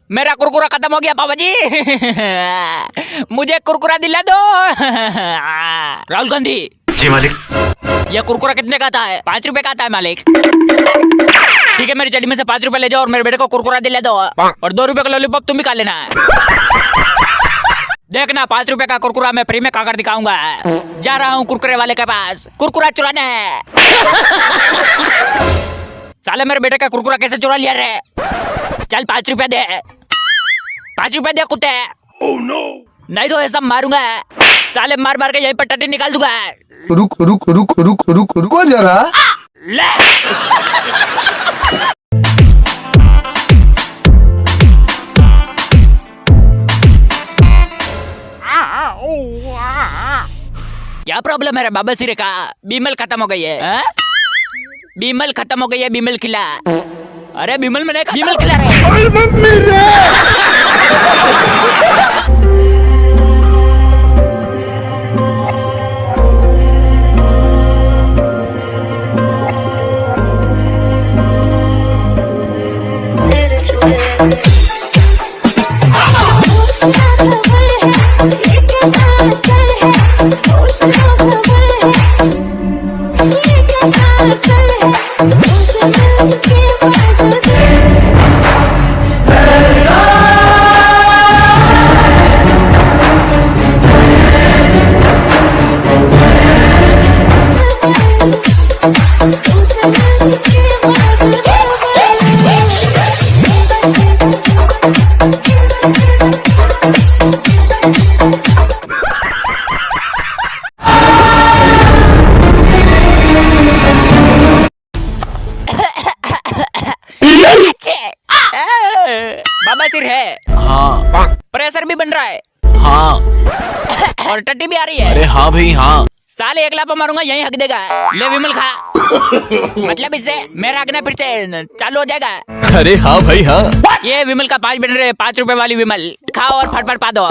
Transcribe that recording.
मेरा कुरकुरा खत्म हो गया पापा जी। मुझे कुरकुरा दिला दो। राहुल गांधी जी मालिक। ये कुरकुरा कितने का आता है? 5 रुपए का आता है मालिक। ठीक है, मेरी जेब में से 5 रुपए ले जाओ और मेरे बेटे को कुरकुरा दिला दो, और 2 रुपए का लॉलीपॉप तुम ही खा लेना। देखना 5 रुपए का कुरकुरा मैं फ्री में खाकर दिखाऊंगा। जा रहा हूँ कुरकुरे वाले के पास कुरकुरा चुराने। साले मेरे बेटे का कुरकुरा कैसे चुरा लिया रे? चल 5 रुपए दे, 5 रुपए दे कुत्ते। Oh no. नहीं तो ऐसा मारूंगा, साले मार मार के यहीं पर टट्टी निकाल दूंगा। रुको जरा। ले। क्या प्रॉब्लम है रे बाबा सिरे का? बीमल खत्म हो गई है? हा? बीमल खत्म हो गई है, बीमल खिला। अरे बीमल मैंने कहा बीमल खिला रहे। बाबा सिर है। हाँ। प्रेशर भी बन रहा है। हाँ। और टट्टी भी आ रही है। अरे हाँ भाई हाँ। साले एक लापा मारूंगा यहीं हक देगा। ले विमल खा। मतलब इससे मेरा हकना फिर से चालू हो जाएगा। अरे हाँ भाई हाँ। ये विमल का 5 बन रहे, 5 रुपए वाली विमल खाओ और फटफट पा दो।